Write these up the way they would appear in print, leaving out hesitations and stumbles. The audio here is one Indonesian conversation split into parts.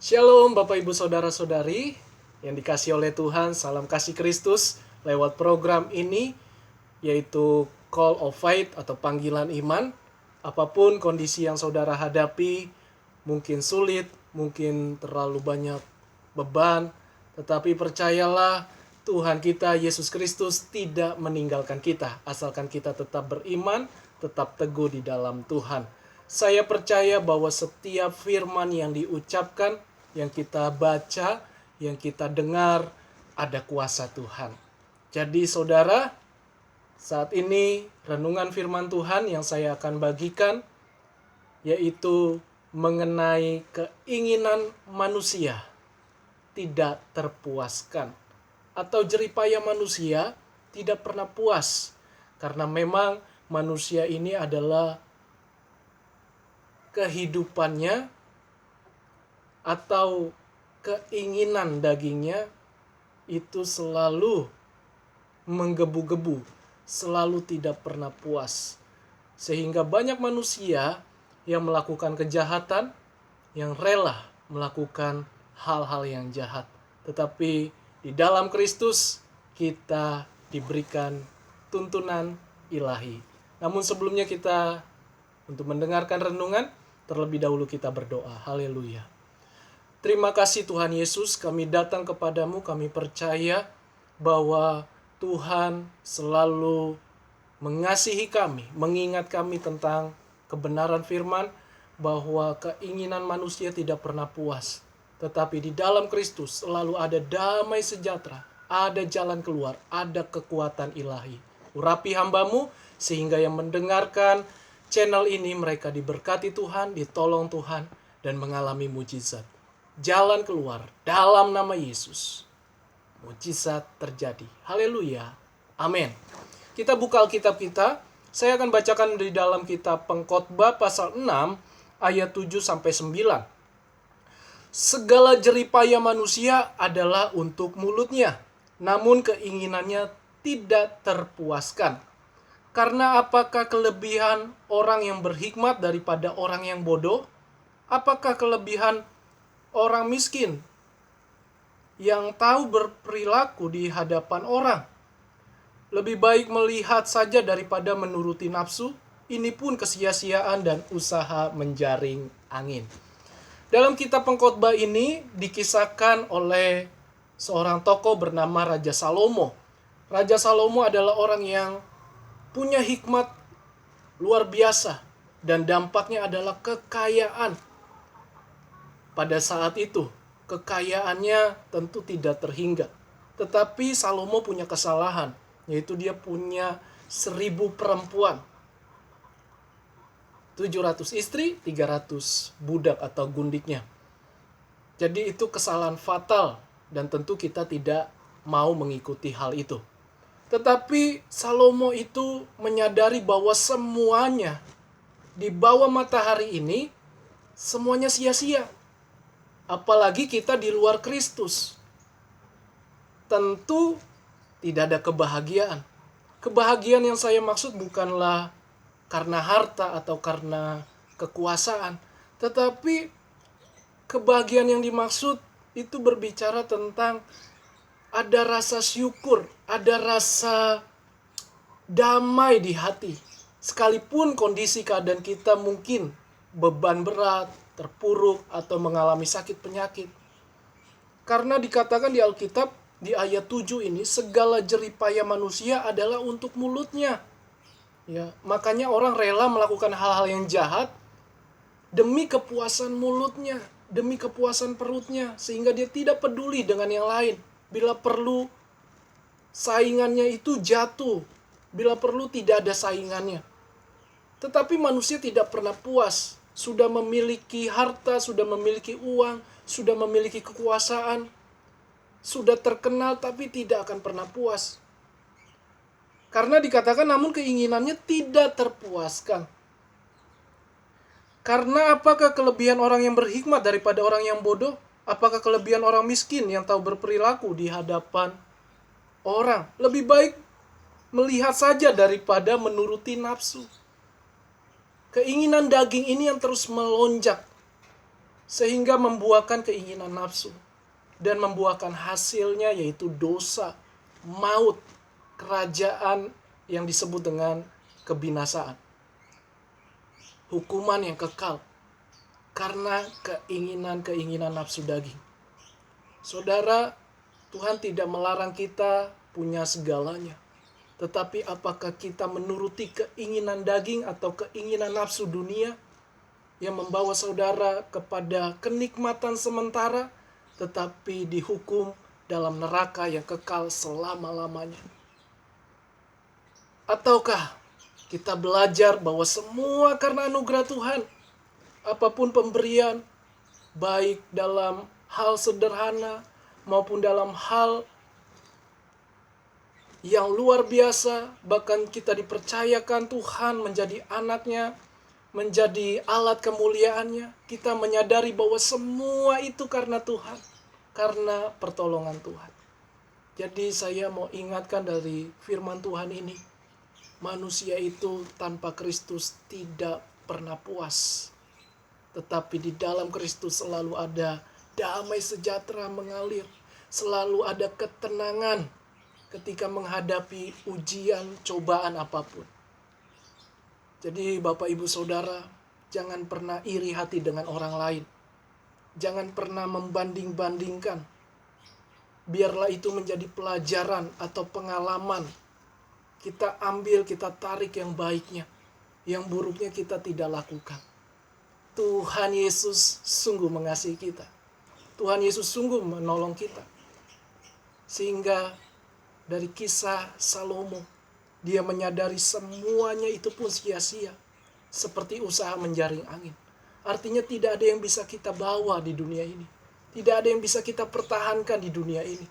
Shalom Bapak Ibu Saudara-saudari yang dikasihi oleh Tuhan, salam kasih Kristus lewat program ini yaitu Call of Faith atau panggilan iman. Apapun kondisi yang saudara hadapi, mungkin sulit, mungkin terlalu banyak beban, tetapi percayalah Tuhan kita Yesus Kristus tidak meninggalkan kita, asalkan kita tetap beriman, tetap teguh di dalam Tuhan. Saya percaya bahwa setiap firman yang diucapkan, yang kita baca, yang kita dengar, ada kuasa Tuhan. Jadi saudara, saat ini renungan firman Tuhan yang saya akan bagikan yaitu mengenai keinginan manusia tidak terpuaskan, atau jeripaya manusia tidak pernah puas, karena memang manusia ini adalah kehidupannya atau keinginan dagingnya itu selalu menggebu-gebu, selalu tidak pernah puas. Sehingga banyak manusia yang melakukan kejahatan, yang rela melakukan hal-hal yang jahat. Tetapi di dalam Kristus kita diberikan tuntunan ilahi. Namun sebelumnya kita untuk mendengarkan renungan, terlebih dahulu kita berdoa. Haleluya. Terima kasih Tuhan Yesus, kami datang kepadamu, kami percaya bahwa Tuhan selalu mengasihi kami, mengingat kami tentang kebenaran firman, bahwa keinginan manusia tidak pernah puas. Tetapi di dalam Kristus selalu ada damai sejahtera, ada jalan keluar, ada kekuatan ilahi. Urapi hambamu, sehingga yang mendengarkan channel ini mereka diberkati Tuhan, ditolong Tuhan, dan mengalami mujizat. Jalan keluar dalam nama Yesus. Mujizat terjadi. Haleluya. Amin. Kita buka Alkitab kita. Saya akan bacakan di dalam kitab Pengkhotbah pasal 6 ayat 7-9. Segala jeripaya manusia adalah untuk mulutnya, namun keinginannya tidak terpuaskan. Karena apakah kelebihan orang yang berhikmat daripada orang yang bodoh? Apakah kelebihan orang miskin yang tahu berperilaku di hadapan orang? Lebih baik melihat saja daripada menuruti nafsu. Ini pun kesia-siaan dan usaha menjaring angin. Dalam kitab Pengkhotbah ini dikisahkan oleh seorang tokoh bernama Raja Salomo. Raja Salomo adalah orang yang punya hikmat luar biasa dan dampaknya adalah kekayaan. Pada saat itu, kekayaannya tentu tidak terhingga. Tetapi Salomo punya kesalahan, yaitu dia punya 1000 perempuan. 700 istri, 300 budak atau gundiknya. Jadi itu kesalahan fatal dan tentu kita tidak mau mengikuti hal itu. Tetapi Salomo itu menyadari bahwa semuanya di bawah matahari ini semuanya sia-sia. Apalagi kita di luar Kristus. Tentu tidak ada kebahagiaan. Kebahagiaan yang saya maksud bukanlah karena harta atau karena kekuasaan. Tetapi kebahagiaan yang dimaksud itu berbicara tentang ada rasa syukur, ada rasa damai di hati. Sekalipun kondisi keadaan kita mungkin beban berat, terpuruk, atau mengalami sakit penyakit. Karena dikatakan di Alkitab, di ayat 7 ini, segala jeripaya manusia adalah untuk mulutnya. Ya, makanya orang rela melakukan hal-hal yang jahat demi kepuasan mulutnya, demi kepuasan perutnya, sehingga dia tidak peduli dengan yang lain. Bila perlu, saingannya itu jatuh. Bila perlu, tidak ada saingannya. Tetapi manusia tidak pernah puas. Sudah memiliki harta, sudah memiliki uang, sudah memiliki kekuasaan, sudah terkenal, tapi tidak akan pernah puas. Karena dikatakan namun keinginannya tidak terpuaskan. Karena apakah kelebihan orang yang berhikmat daripada orang yang bodoh? Apakah kelebihan orang miskin yang tahu berperilaku di hadapan orang? Lebih baik melihat saja daripada menuruti nafsu. Keinginan daging ini yang terus melonjak. sehingga membuahkan keinginan nafsu dan membuahkan hasilnya yaitu dosa, maut, kerajaan yang disebut dengan kebinasaan. Hukuman yang kekal karena keinginan-keinginan nafsu daging. Saudara, Tuhan tidak melarang kita punya segalanya. Tetapi apakah kita menuruti keinginan daging atau keinginan nafsu dunia yang membawa saudara kepada kenikmatan sementara tetapi dihukum dalam neraka yang kekal selama-lamanya? Ataukah kita belajar bahwa semua karena anugerah Tuhan, apapun pemberian, baik dalam hal sederhana maupun dalam hal yang luar biasa, bahkan kita dipercayakan Tuhan menjadi anaknya, menjadi alat kemuliaannya, kita menyadari bahwa semua itu karena Tuhan, karena pertolongan Tuhan. Jadi saya mau ingatkan dari firman Tuhan ini, manusia itu tanpa Kristus tidak pernah puas. Tetapi di dalam Kristus selalu ada damai sejahtera mengalir. Selalu ada ketenangan ketika menghadapi ujian, cobaan apapun. Jadi Bapak Ibu Saudara, jangan pernah iri hati dengan orang lain. Jangan pernah membanding-bandingkan. Biarlah itu menjadi pelajaran atau pengalaman. Kita ambil, kita tarik yang baiknya. Yang buruknya kita tidak lakukan. Tuhan Yesus sungguh mengasihi kita. Tuhan Yesus sungguh menolong kita. Sehingga dari kisah Salomo, dia menyadari semuanya itu pun sia-sia. Seperti usaha menjaring angin. Artinya tidak ada yang bisa kita bawa di dunia ini. Tidak ada yang bisa kita pertahankan di dunia ini.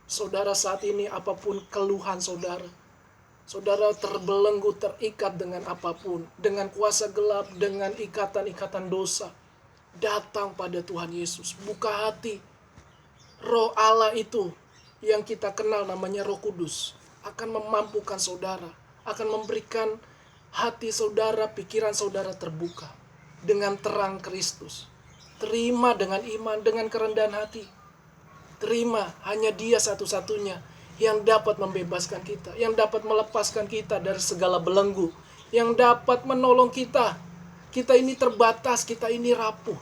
Saudara, saat ini apapun keluhan saudara, saudara terbelenggu, terikat dengan apapun, dengan kuasa gelap, dengan ikatan-ikatan dosa, datang pada Tuhan Yesus. Buka hati. Roh Allah itu yang kita kenal namanya Roh Kudus akan memampukan saudara, akan memberikan hati saudara, pikiran saudara terbuka dengan terang Kristus. Terima dengan iman, dengan kerendahan hati. Terima, hanya Dia satu-satunya yang dapat membebaskan kita, yang dapat melepaskan kita dari segala belenggu, yang dapat menolong kita. Kita ini terbatas, kita ini rapuh.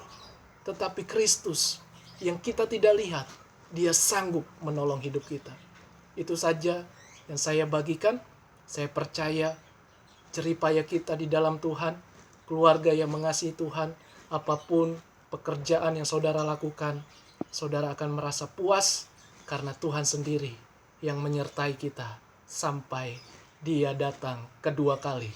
Tetapi Kristus yang kita tidak lihat, Dia sanggup menolong hidup kita. Itu saja yang saya bagikan. Saya percaya jeripaya kita di dalam Tuhan, keluarga yang mengasihi Tuhan, apapun pekerjaan yang saudara lakukan, saudara akan merasa puas karena Tuhan sendiri yang menyertai kita sampai Dia datang kedua kali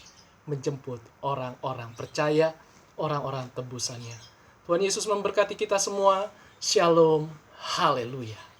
menjemput orang-orang percaya, orang-orang tebusannya. Tuhan Yesus memberkati kita semua. Shalom. Haleluya.